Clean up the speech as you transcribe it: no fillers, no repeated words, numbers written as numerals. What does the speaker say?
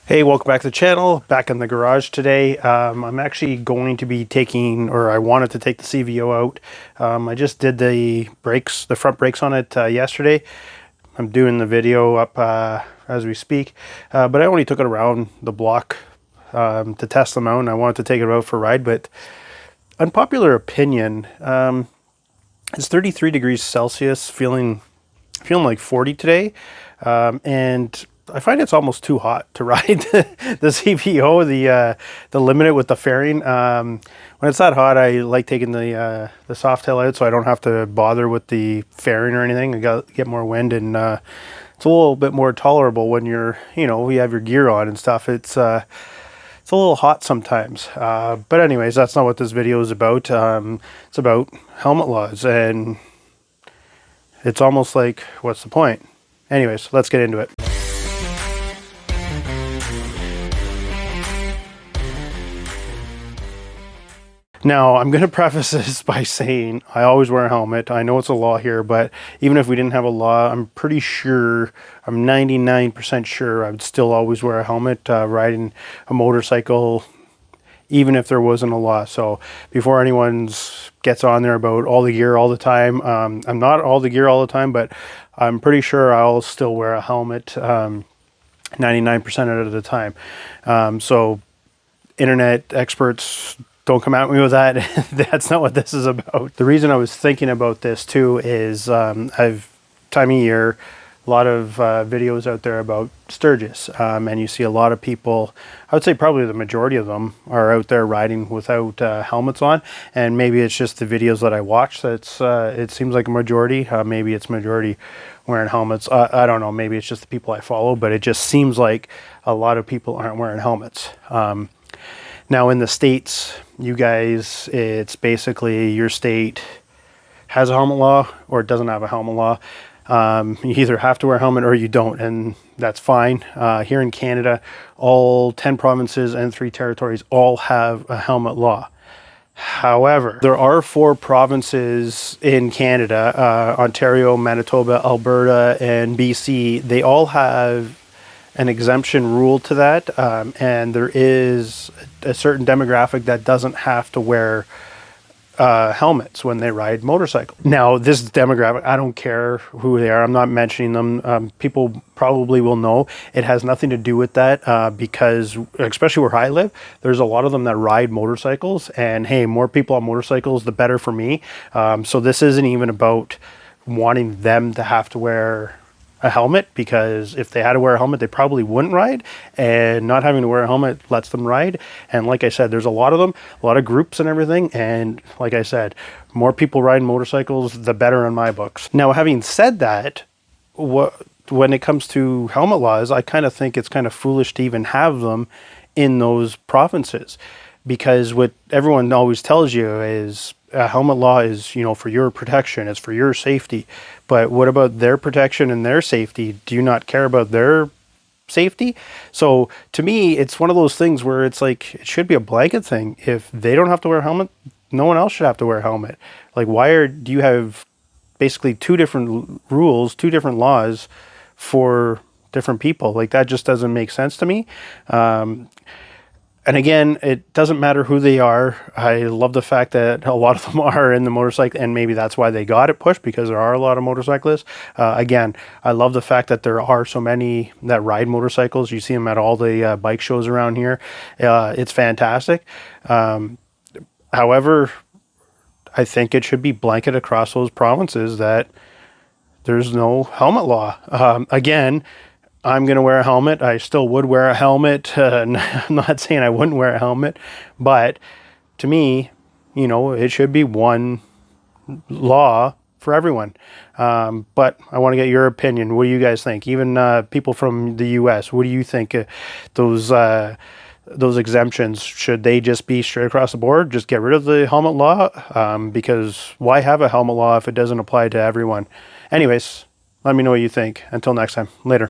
Hey, welcome back to the channel. Back in the garage today. I'm actually going to be taking, or I wanted to take the CVO out. I just did the brakes, the front brakes on it yesterday. I'm doing the video up as we speak, but I only took it around the block to test them out, and I wanted to take it out for a ride. But unpopular opinion, it's 33 degrees Celsius, feeling like 40 today, and I find it's almost too hot to ride the CVO, the Limited with the fairing. When it's that hot, I like taking the soft tail out so I don't have to bother with the fairing or anything. I get more wind, and it's a little bit more tolerable when you have your gear on and stuff. It's a little hot sometimes. But anyways, that's not what this video is about. It's about helmet laws, and it's almost like, what's the point? Anyways, let's get into it. Now, I'm going to preface this by saying I always wear a helmet. I know it's a law here, but even if we didn't have a law, I'm pretty sure, I'm 99% sure I would still always wear a helmet riding a motorcycle, even if there wasn't a law. So before anyone gets on there about all the gear all the time, I'm not all the gear all the time, but I'm pretty sure I'll still wear a helmet 99% of the time. So internet experts, don't come at me with that. That's not what this is about. The reason I was thinking about this too is I've time of year, a lot of videos out there about Sturgis, and you see a lot of people, I would say probably the majority of them are out there riding without helmets on, and maybe it's just the videos that I watch that's it seems like a majority. Maybe it's majority wearing helmets. I don't know, maybe it's just the people I follow, but it just seems like a lot of people aren't wearing helmets. Now in the States, you guys, it's basically your state has a helmet law or it doesn't have a helmet law. You either have to wear a helmet or you don't, and that's fine. Here in Canada, all 10 provinces and 3 territories all have a helmet law. However, there are 4 provinces in Canada, Ontario, Manitoba, Alberta, and BC. They all have an exemption rule to that, and there is a certain demographic that doesn't have to wear helmets when they ride motorcycles. Now, this demographic, I don't care who they are. I'm not mentioning them. People probably will know. It has nothing to do with that because, especially where I live, there's a lot of them that ride motorcycles, and hey, more people on motorcycles, the better for me. So this isn't even about wanting them to have to wear a helmet, because if they had to wear a helmet, they probably wouldn't ride, and not having to wear a helmet lets them ride. And like I said, there's a lot of them, a lot of groups and everything, and like I said, more people riding motorcycles, the better in my books. Now, having said that, when it comes to helmet laws, I kind of think it's kind of foolish to even have them in those provinces, because what everyone always tells you is a helmet law is, for your protection, it's for your safety. But what about their protection and their safety? Do you not care about their safety? So to me, it's one of those things where it's like, it should be a blanket thing. If they don't have to wear a helmet, no one else should have to wear a helmet. Like, do you have basically 2 different rules, 2 different laws for different people? Like, that just doesn't make sense to me. And again, it doesn't matter who they are. I love the fact that a lot of them are in the motorcycle, and maybe that's why they got it pushed, because there are a lot of motorcyclists. Again, I love the fact that there are so many that ride motorcycles. You see them at all the bike shows around here. It's fantastic. However, I think it should be blanket across those provinces that there's no helmet law. Again, I'm going to wear a helmet. I still would wear a helmet. I'm not saying I wouldn't wear a helmet, but to me, it should be one law for everyone. But I want to get your opinion. What do you guys think? Even people from the US, what do you think? Those exemptions, should they just be straight across the board? Just get rid of the helmet law? Because why have a helmet law if it doesn't apply to everyone? Anyways, let me know what you think. Until next time, later.